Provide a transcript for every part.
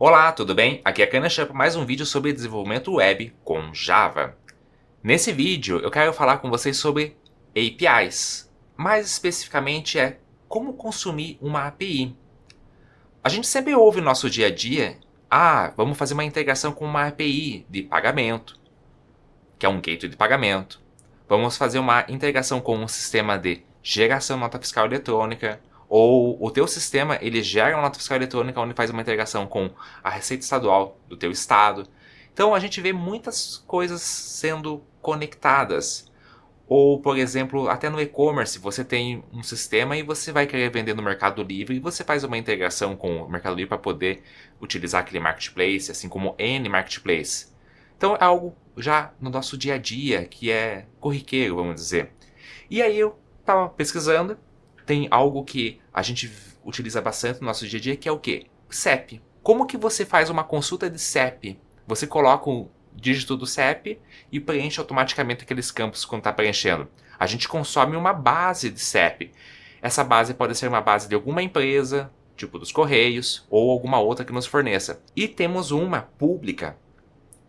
Olá, tudo bem? Aqui é a Kanashan para mais um vídeo sobre desenvolvimento web com Java. Nesse vídeo eu quero falar com vocês sobre APIs. Mais especificamente como consumir uma API. A gente sempre ouve no nosso dia a dia, vamos fazer uma integração com uma API de pagamento, que é um gateway de pagamento. Vamos fazer uma integração com um sistema de geração de nota fiscal eletrônica, ou o teu sistema ele gera uma nota fiscal eletrônica onde faz uma integração com a Receita Estadual do teu estado. Então a gente vê muitas coisas sendo conectadas. Ou, por exemplo, até no e-commerce, você tem um sistema e você vai querer vender no Mercado Livre e você faz uma integração com o Mercado Livre para poder utilizar aquele marketplace, assim como N marketplace. Então é algo já no nosso dia a dia que é corriqueiro, vamos dizer. E aí eu estava pesquisando, tem algo que a gente utiliza bastante no nosso dia a dia, que é o quê? CEP. Como que você faz uma consulta de CEP? Você coloca o dígito do CEP e preenche automaticamente aqueles campos quando está preenchendo. A gente consome uma base de CEP. Essa base pode ser uma base de alguma empresa, tipo dos Correios, ou alguma outra que nos forneça. E temos uma pública,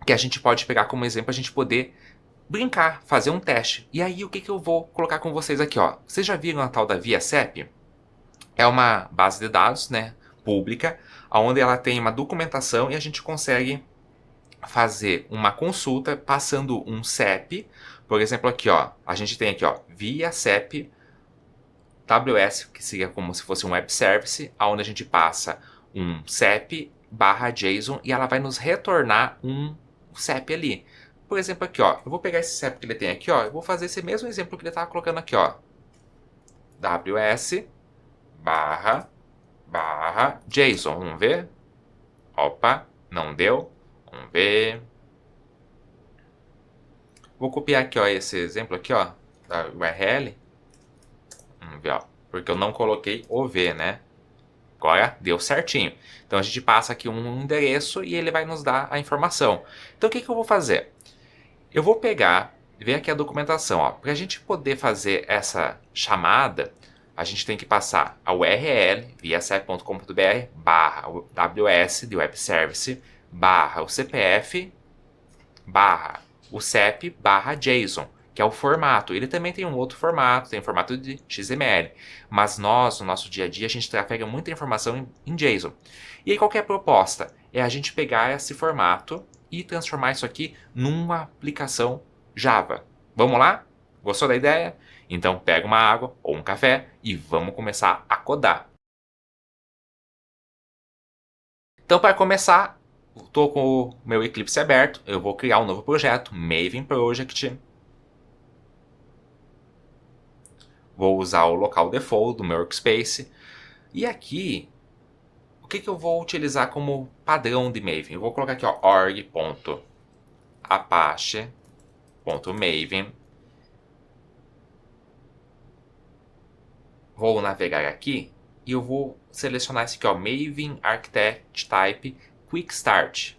que a gente pode pegar como exemplo, a gente poder brincar, fazer um teste. E aí o que eu vou colocar com vocês aqui, ó. Vocês já viram a tal da ViaCep? É uma base de dados, né, pública, onde ela tem uma documentação e a gente consegue fazer uma consulta passando um CEP. Por exemplo, aqui, ó, a gente tem aqui, ó, ViaCep WS, que seria como se fosse um web service, onde a gente passa um CEP barra JSON e ela vai nos retornar um CEP ali. Por exemplo, aqui, ó, eu vou pegar esse CEP que ele tem aqui, ó, eu vou fazer esse mesmo exemplo que ele estava colocando aqui, ó. WS barra JSON. Vamos ver? Opa, não deu. Vamos ver. Vou copiar aqui, ó, esse exemplo aqui, ó, da URL. Vamos ver, ó, porque eu não coloquei o V, né? Agora deu certinho. Então a gente passa aqui um endereço e ele vai nos dar a informação. Então o que eu vou fazer? Eu vou pegar, ver aqui a documentação. Para a gente poder fazer essa chamada, a gente tem que passar a URL viacep.com.br barra WS de Web Service barra o CPF barra o CEP barra JSON, que é o formato. Ele também tem um outro formato, tem formato de XML. Mas nós, no nosso dia a dia, a gente trafega muita informação em JSON. E aí qual que é a proposta? É a gente pegar esse formato e transformar isso aqui numa aplicação Java. Vamos lá? Gostou da ideia? Então pega uma água ou um café e vamos começar a codar. Então para começar, estou com o meu Eclipse aberto, eu vou criar um novo projeto, Maven Project. Vou usar o local default do meu workspace. E aqui, o que eu vou utilizar como padrão de Maven? Eu vou colocar aqui, ó, org.apache.maven. Vou navegar aqui e eu vou selecionar esse aqui, ó, Maven Architect Type Quick Start.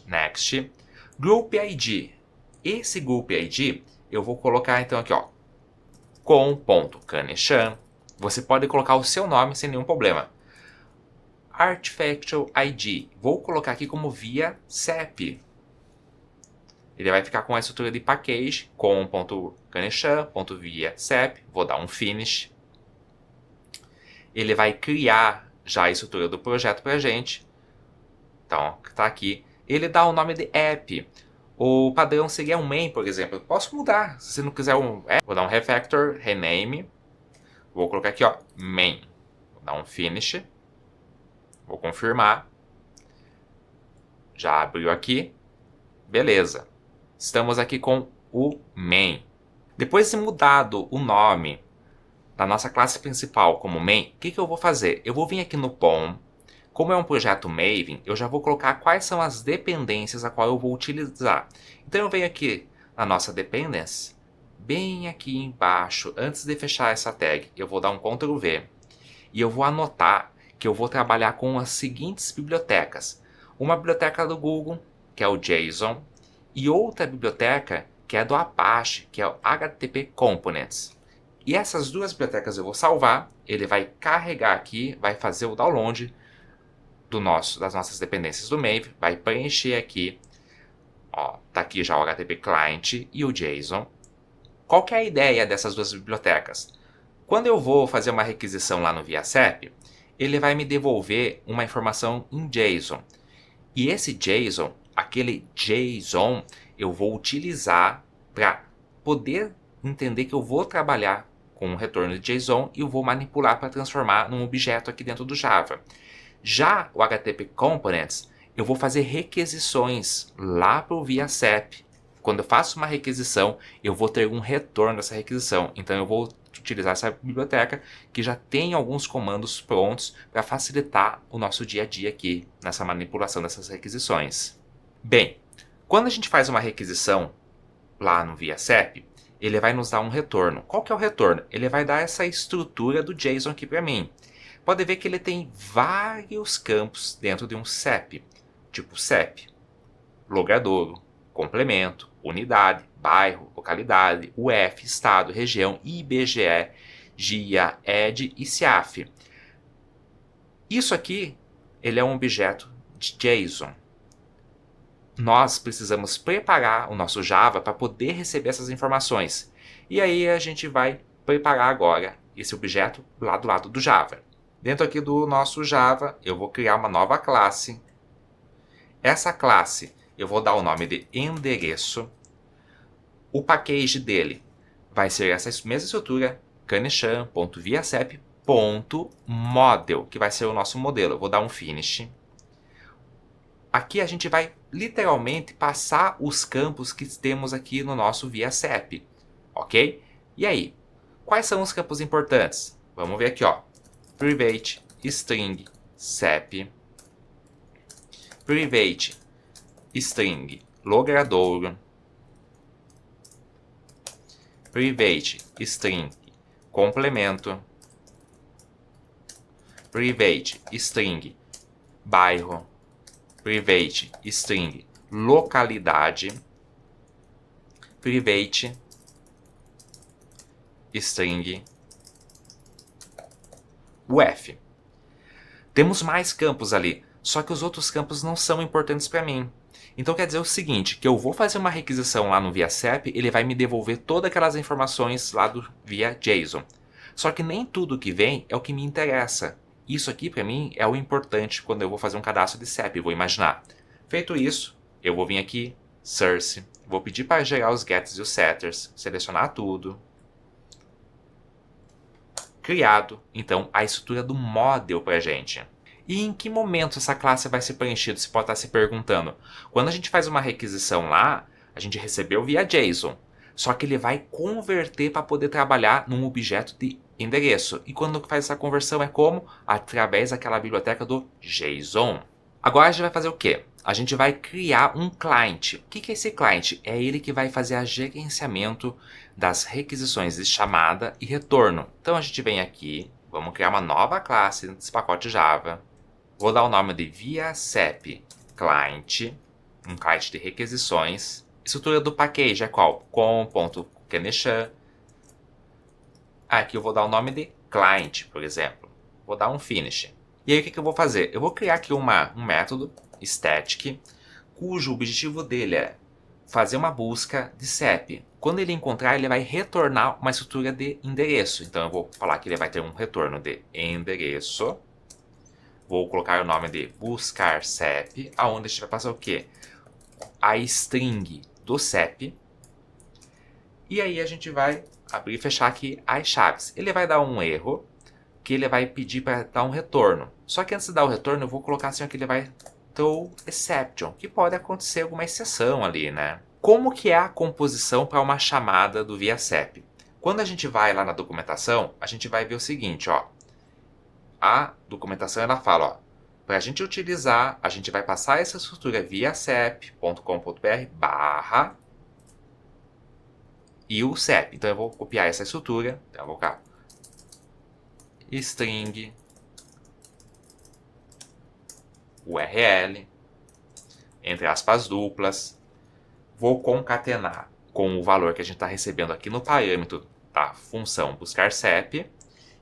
Next. Group ID. Esse Group ID eu vou colocar então aqui, ó, com.kanashan. Você pode colocar o seu nome sem nenhum problema. Artifactual ID. Vou colocar aqui como via CEP. Ele vai ficar com a estrutura de package com.kanashan.via CEP. Vou dar um finish. Ele vai criar já a estrutura do projeto para a gente. Então, está aqui. Ele dá o nome de app. O padrão seria um main, por exemplo. Eu posso mudar. Se não quiser um app, vou dar um refactor, rename. Vou colocar aqui, ó, main. Vou dar um finish. Vou confirmar. Já abriu aqui. Beleza. Estamos aqui com o main. Depois de mudado o nome da nossa classe principal como main, o que eu vou fazer? Eu vou vir aqui no POM. Como é um projeto Maven, eu já vou colocar quais são as dependências a qual eu vou utilizar. Então eu venho aqui na nossa dependence, bem aqui embaixo, antes de fechar essa tag, eu vou dar um Ctrl V e eu vou anotar que eu vou trabalhar com as seguintes bibliotecas. Uma biblioteca do Google, que é o JSON, e outra biblioteca que é do Apache, que é o HTTP Components. E essas duas bibliotecas eu vou salvar, ele vai carregar aqui, vai fazer o download das nossas dependências do Maven, vai preencher aqui, ó, tá aqui já o HTTP Client e o JSON. Qual que é a ideia dessas duas bibliotecas? Quando eu vou fazer uma requisição lá no ViaCep, ele vai me devolver uma informação em JSON. E esse JSON, aquele JSON, eu vou utilizar para poder entender que eu vou trabalhar com um retorno de JSON e eu vou manipular para transformar num objeto aqui dentro do Java. Já o HTTP Components, eu vou fazer requisições lá para o ViaCep. Quando eu faço uma requisição, eu vou ter um retorno dessa requisição. Então eu vou utilizar essa biblioteca que já tem alguns comandos prontos para facilitar o nosso dia a dia aqui nessa manipulação dessas requisições. Bem, quando a gente faz uma requisição lá no ViaCep, ele vai nos dar um retorno. Qual que é o retorno? Ele vai dar essa estrutura do JSON aqui para mim. Pode ver que ele tem vários campos dentro de um CEP, tipo CEP, logradouro, complemento, unidade, bairro, localidade, UF, estado, região, IBGE, GIA, ED e CIAF. Isso aqui, ele é um objeto de JSON. Nós precisamos preparar o nosso Java para poder receber essas informações. E aí a gente vai preparar agora esse objeto lá do lado do Java. Dentro aqui do nosso Java, eu vou criar uma nova classe. Essa classe, eu vou dar o nome de endereço. O package dele vai ser essa mesma estrutura, canichan.viacep.model, que vai ser o nosso modelo. Eu vou dar um finish. Aqui a gente vai literalmente passar os campos que temos aqui no nosso ViaCep, ok? E aí, quais são os campos importantes? Vamos ver aqui, ó. Private string cep, private string logradouro, private string complemento, private string bairro, private string localidade, private string UF. Temos mais campos ali, só que os outros campos não são importantes para mim. Então quer dizer o seguinte, que eu vou fazer uma requisição lá no ViaCep, ele vai me devolver todas aquelas informações lá do via JSON. Só que nem tudo que vem é o que me interessa. Isso aqui para mim é o importante quando eu vou fazer um cadastro de CEP, vou imaginar. Feito isso, eu vou vir aqui, source, vou pedir para gerar os gets e os setters, selecionar tudo. Criado, então, a estrutura do model para a gente. E em que momento essa classe vai ser preenchida? Você pode estar se perguntando. Quando a gente faz uma requisição lá, a gente recebeu via JSON. Só que ele vai converter para poder trabalhar num objeto de endereço. E quando faz essa conversão é como? Através daquela biblioteca do JSON. Agora a gente vai fazer o quê? A gente vai criar um client. O que é esse client? É ele que vai fazer o gerenciamento das requisições de chamada e retorno. Então a gente vem aqui, vamos criar uma nova classe desse pacote Java. Vou dar o nome de ViaCep Client, um client de requisições. Estrutura do package é qual? com.canichan. Aqui eu vou dar o nome de client, por exemplo. Vou dar um finish. E aí o que eu vou fazer? Eu vou criar aqui um método static, cujo objetivo dele é fazer uma busca de CEP. Quando ele encontrar, ele vai retornar uma estrutura de endereço. Então eu vou falar que ele vai ter um retorno de endereço. Vou colocar o nome de buscar CEP, aonde a gente vai passar o quê? A string do CEP. E aí a gente vai abrir e fechar aqui as chaves. Ele vai dar um erro, que ele vai pedir para dar um retorno. Só que antes de dar o retorno, eu vou colocar assim que ele vai throw exception, que pode acontecer alguma exceção ali, né? Como que é a composição para uma chamada do ViaCep? Quando a gente vai lá na documentação, a gente vai ver o seguinte, ó. A documentação ela fala, ó, para a gente utilizar, a gente vai passar essa estrutura viacep.com.br barra e o CEP. Então eu vou copiar essa estrutura, então eu vou colocar string URL, entre aspas duplas, vou concatenar com o valor que a gente está recebendo aqui no parâmetro da função buscar CEP,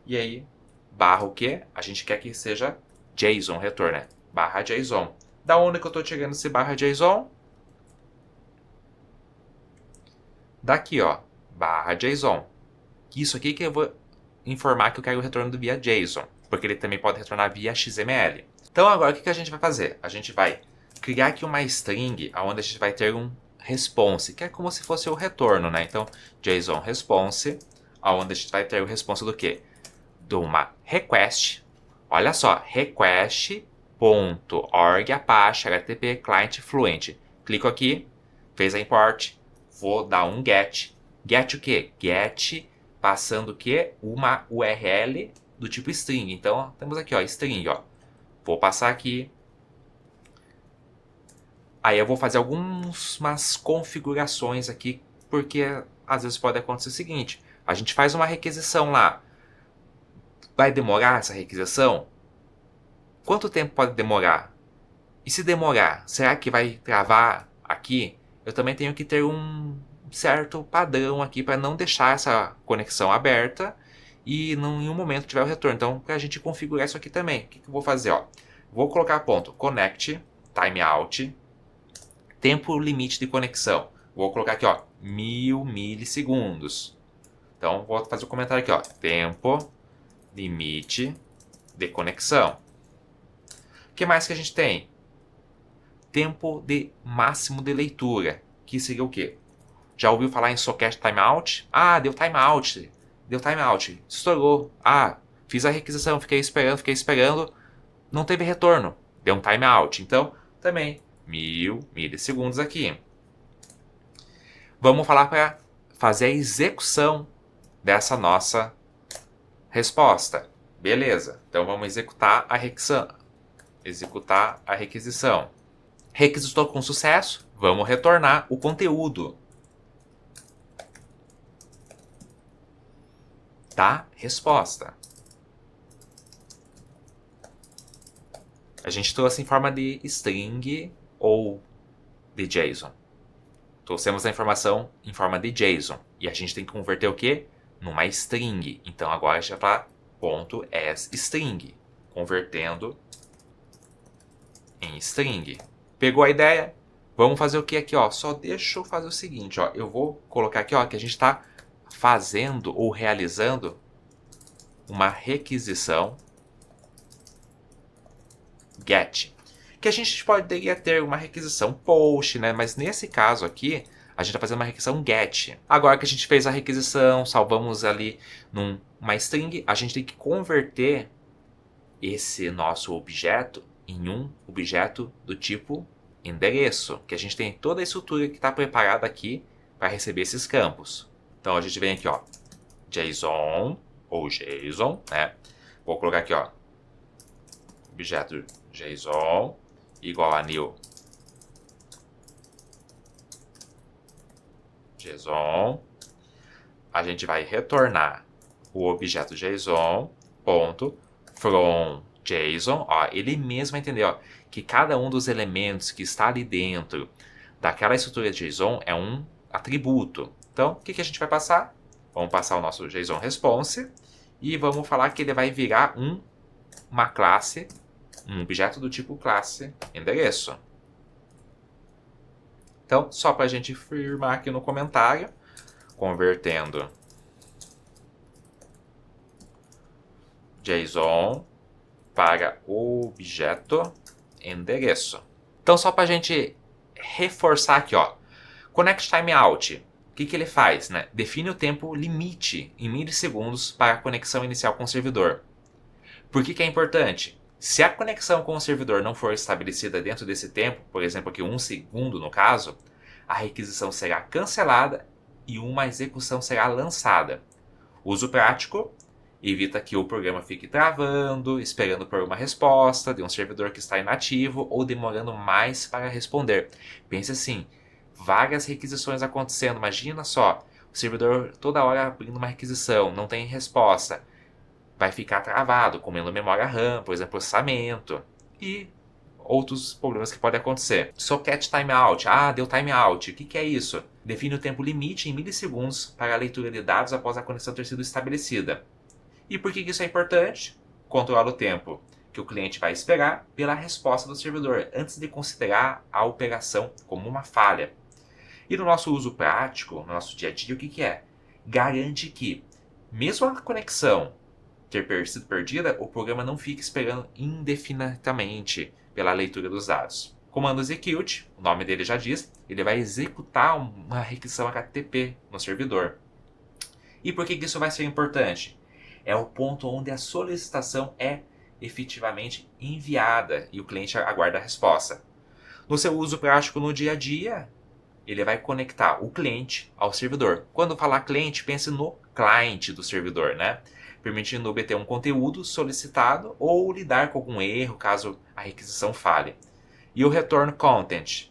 e aí barra o que? A gente quer que seja JSON retorno, né? barra JSON. Da onde que eu estou tirando esse barra JSON? Daqui, ó, barra JSON. Isso aqui que eu vou informar que eu quero o retorno via JSON, porque ele também pode retornar via XML. Então agora o que a gente vai fazer? A gente vai criar aqui uma string onde a gente vai ter um response, que é como se fosse o retorno, né? Então, JSON response, onde a gente vai ter o response do quê? De uma request. Olha só, request.org Apache HTTP client fluent. Clico aqui, fez a import, vou dar um get. Get o quê? Get passando o quê? Uma URL do tipo string. Então, temos aqui, ó, string, ó. Vou passar aqui. Aí eu vou fazer algumas configurações aqui, porque às vezes pode acontecer o seguinte. A gente faz uma requisição lá. Vai demorar essa requisição? Quanto tempo pode demorar? E se demorar, será que vai travar aqui? Eu também tenho que ter um certo padrão aqui para não deixar essa conexão aberta e não, em um momento tiver o retorno. Então, para a gente configurar isso aqui também, o que eu vou fazer? Ó? Vou colocar ponto connect, timeout, tempo limite de conexão. Vou colocar aqui, ó, 1000 milissegundos. Então, vou fazer o comentário aqui, ó, tempo limite de conexão. O que mais que a gente tem? Tempo de máximo de leitura, que seria o quê? Já ouviu falar em socket timeout? Ah, deu timeout. Deu timeout. Estourou. Ah, fiz a requisição, fiquei esperando. Não teve retorno. Deu um timeout. Então, também 1000 milissegundos aqui. Vamos falar para fazer a execução dessa nossa resposta. Beleza. Então, vamos executar a requisição. Requisitou com sucesso. Vamos retornar o conteúdo da resposta. A gente trouxe em forma de string ou de JSON. Trouxemos a informação em forma de JSON. E a gente tem que converter o quê? Numa string. Então agora a gente vai falar .asString, convertendo em string. Pegou a ideia? Vamos fazer o que aqui, ó? Só deixa eu fazer o seguinte, ó. Eu vou colocar aqui, ó, que a gente está fazendo ou realizando uma requisição get. Que a gente poderia ter uma requisição post, né? Mas nesse caso aqui, a gente está fazendo uma requisição get. Agora que a gente fez a requisição, salvamos ali numa string, a gente tem que converter esse nosso objeto em um objeto do tipo endereço, que a gente tem toda a estrutura que está preparada aqui para receber esses campos. Então a gente vem aqui, ó, JSON ou JSON, né? Vou colocar aqui, ó, objeto JSON igual a new JSON. A gente vai retornar o objeto JSON ponto from JSON. Ó, ele mesmo vai entender, ó, que cada um dos elementos que está ali dentro daquela estrutura de JSON é um atributo. Então, o que a gente vai passar? Vamos passar o nosso JSON response e vamos falar que ele vai virar uma classe, um objeto do tipo classe endereço. Então, só para a gente firmar aqui no comentário, convertendo JSON para objeto endereço. Então, só para a gente reforçar aqui, ó, connect timeout. O que ele faz? Né? Define o tempo limite em milissegundos para a conexão inicial com o servidor. Por que é importante? Se a conexão com o servidor não for estabelecida dentro desse tempo, por exemplo, aqui 1 segundo no caso, a requisição será cancelada e uma execução será lançada. Uso prático: evita que o programa fique travando, esperando por uma resposta de um servidor que está inativo ou demorando mais para responder. Pense assim, várias requisições acontecendo, imagina só, o servidor toda hora abrindo uma requisição, não tem resposta. Vai ficar travado, comendo memória RAM, por exemplo, processamento e outros problemas que podem acontecer. Socket timeout. Ah, deu timeout. O que é isso? Define o tempo limite em milissegundos para a leitura de dados após a conexão ter sido estabelecida. E por que isso é importante? Controla o tempo. que o cliente vai esperar pela resposta do servidor, antes de considerar a operação como uma falha. E no nosso uso prático, no nosso dia a dia, o que é? Garante que, mesmo a conexão ter sido perdida, o programa não fica esperando indefinidamente pela leitura dos dados. Comando execute, o nome dele já diz, ele vai executar uma requisição HTTP no servidor. E por que isso vai ser importante? É o ponto onde a solicitação é efetivamente enviada e o cliente aguarda a resposta. No seu uso prático no dia a dia, ele vai conectar o cliente ao servidor. Quando falar cliente, pense no cliente do servidor, né? Permitindo obter um conteúdo solicitado ou lidar com algum erro caso a requisição falhe. E o return content,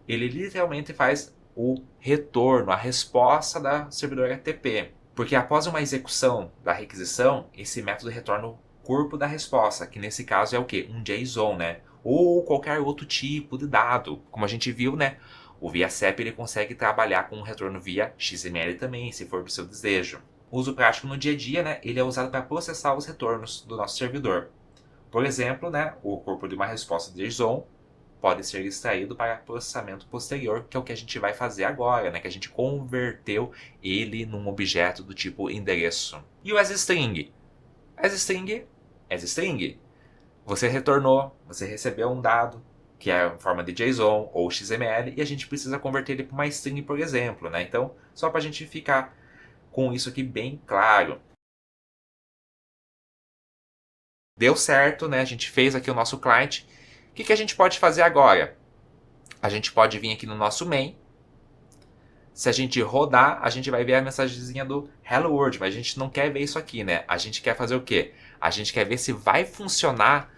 ele literalmente faz o retorno, a resposta da servidor HTTP. Porque após uma execução da requisição, esse método retorna o corpo da resposta, que nesse caso é o quê? Um JSON, né? Ou qualquer outro tipo de dado. Como a gente viu, né? O ViaCep ele consegue trabalhar com um retorno via XML também, se for do seu desejo. O uso prático no dia a dia, né? Ele é usado para processar os retornos do nosso servidor. Por exemplo, né? O corpo de uma resposta de JSON pode ser extraído para processamento posterior, que é o que a gente vai fazer agora, né? Que a gente converteu ele num objeto do tipo endereço. E o asString? asString. Você retornou, você recebeu um dado, que é em forma de JSON ou XML, e a gente precisa converter ele para uma string, por exemplo, né? Então, só para a gente ficar com isso aqui bem claro. Deu certo, né? A gente fez aqui o nosso client. O que a gente pode fazer agora? A gente pode vir aqui no nosso main. Se a gente rodar, a gente vai ver a mensagenzinha do Hello World, mas a gente não quer ver isso aqui, né? A gente quer fazer o quê? A gente quer ver se vai funcionar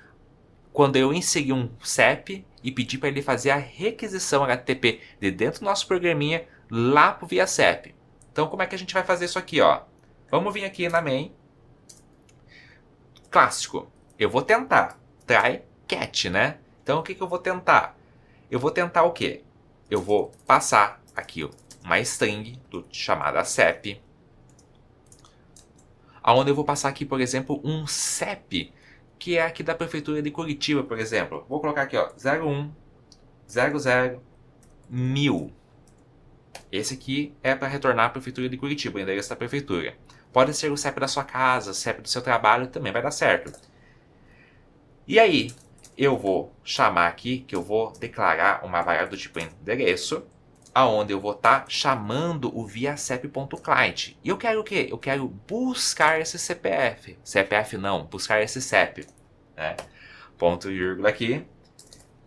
quando eu inserir um CEP e pedir para ele fazer a requisição HTTP de dentro do nosso programinha lá para o ViaCep. Então, como é que a gente vai fazer isso aqui, ó? Vamos vir aqui na main. Clássico. Eu vou tentar. Try catch, né? Então, o que eu vou tentar? Eu vou tentar o quê? Eu vou passar aqui uma string chamada CEP, onde eu vou passar aqui, por exemplo, um CEP, que é aqui da Prefeitura de Curitiba, por exemplo. Vou colocar aqui, ó, 01001000. Esse aqui é para retornar à Prefeitura de Curitiba, o endereço da Prefeitura. Pode ser o CEP da sua casa, o CEP do seu trabalho, também vai dar certo. E aí, eu vou chamar aqui, que eu vou declarar uma variável do tipo endereço, aonde eu vou estar chamando o viacep.client. E eu quero o quê? Eu quero buscar esse CPF. CPF não, buscar esse CEP. Né? Ponto e vírgula aqui.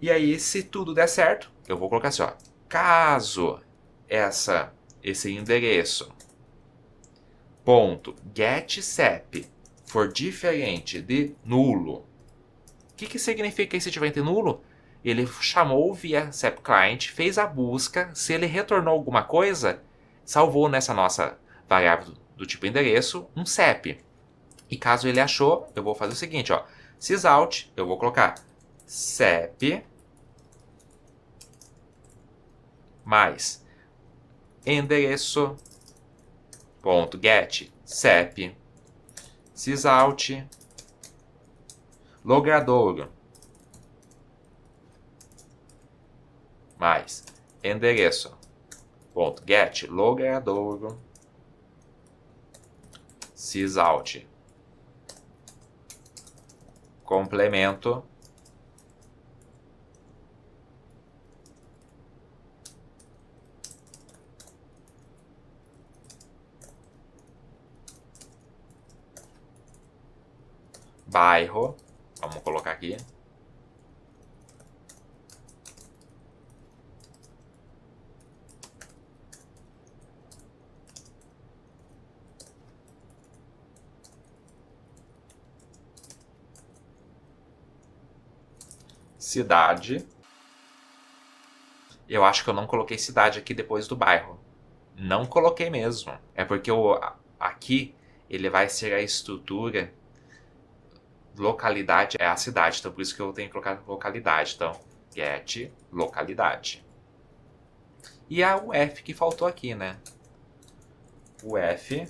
E aí, se tudo der certo, eu vou colocar assim, ó. Caso esse endereço ponto getCep for diferente de nulo, o que significa isso se tiver entre nulo? Ele chamou o ViaCep Client, fez a busca, se ele retornou alguma coisa, salvou nessa nossa variável do tipo endereço um CEP. E caso ele achou, eu vou fazer o seguinte, ó, sysout, eu vou colocar CEP mais endereço ponto get CEP sysout logradouro mais endereço ponto get logradouro sysout complemento bairro, vamos colocar aqui, cidade. Eu acho que eu não coloquei cidade aqui depois do bairro. Não coloquei mesmo. É porque aqui ele vai ser a estrutura. Localidade é a cidade. Então por isso que eu tenho que colocar localidade. Então, get localidade. E a UF que faltou aqui, né? UF.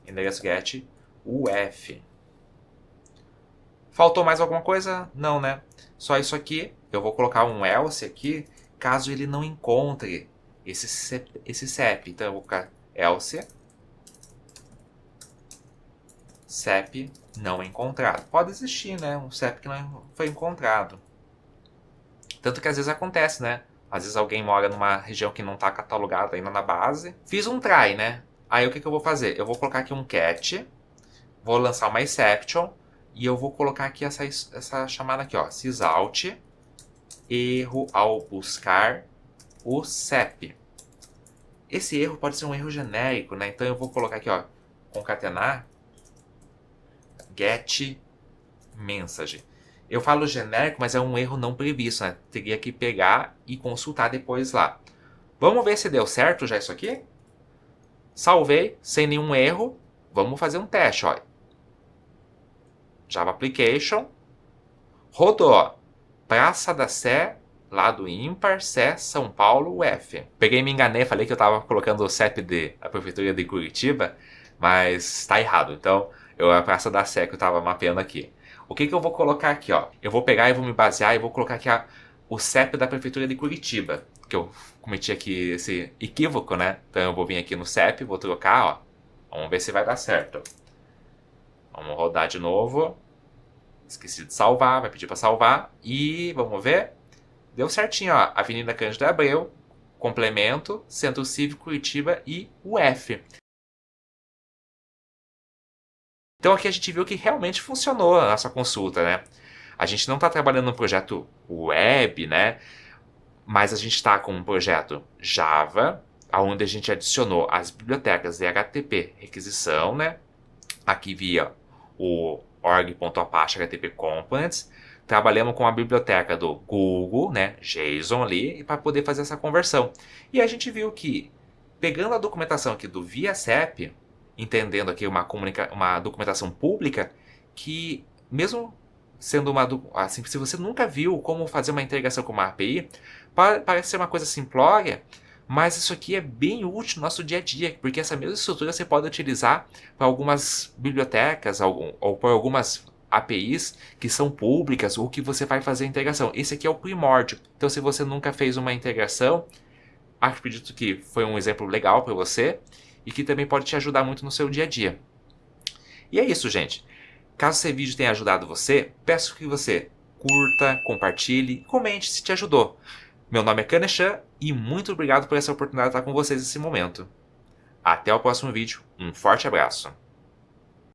Endereço get UF. Faltou mais alguma coisa? Não, né? Só isso aqui. Eu vou colocar um else aqui, caso ele não encontre esse CEP. Então eu vou colocar else CEP não encontrado. Pode existir, né? Um CEP que não foi encontrado. Tanto que às vezes acontece, né? Às vezes alguém mora numa região que não está catalogada ainda na base. Fiz um try, né? Aí o que eu vou fazer? Eu vou colocar aqui um cat, vou lançar uma exception e eu vou colocar aqui essa chamada aqui, ó, sysout, erro ao buscar o CEP. Esse erro pode ser um erro genérico, né? Então eu vou colocar aqui, ó, concatenar get message. Eu falo genérico, mas é um erro não previsto, né? Teria que pegar e consultar depois lá. Vamos ver se deu certo já isso aqui? Salvei, sem nenhum erro. Vamos fazer um teste, ó. Java Application. Rodou. Praça da Sé, lado ímpar, Sé, São Paulo, UF. Peguei e me enganei, falei que eu estava colocando o CEP da Prefeitura de Curitiba, mas está errado. Então, a Praça da Sé que eu estava mapeando aqui. O que eu vou colocar aqui, ó? Eu vou pegar e vou me basear e vou colocar aqui o CEP da Prefeitura de Curitiba, que eu cometi aqui esse equívoco, né? Então eu vou vir aqui no CEP, vou trocar, ó. Vamos ver se vai dar certo. Vamos rodar de novo. Esqueci de salvar, vai pedir para salvar. E vamos ver. Deu certinho, ó. Avenida Cândido Abreu, complemento, Centro Cívico Curitiba e UF. Então aqui a gente viu que realmente funcionou a nossa consulta, né? A gente não está trabalhando no projeto web, né? Mas a gente está com um projeto Java, onde a gente adicionou as bibliotecas de HTTP requisição, né? Aqui via o org.apache HTTP Components. Trabalhamos com a biblioteca do Google, né, JSON ali, para poder fazer essa conversão. E a gente viu que, pegando a documentação aqui do ViaCEP, entendendo aqui uma documentação pública, que mesmo sendo assim, se você nunca viu como fazer uma integração com uma API, parece ser uma coisa simplória, mas isso aqui é bem útil no nosso dia a dia, porque essa mesma estrutura você pode utilizar para algumas bibliotecas ou para algumas APIs que são públicas ou que você vai fazer a integração. Esse aqui é o primórdio. Então, se você nunca fez uma integração, acredito que foi um exemplo legal para você e que também pode te ajudar muito no seu dia a dia. E é isso, gente. Caso esse vídeo tenha ajudado você, peço que você curta, compartilhe, comente se te ajudou. Meu nome é Kaneshan e muito obrigado por essa oportunidade de estar com vocês nesse momento. Até o próximo vídeo, um forte abraço!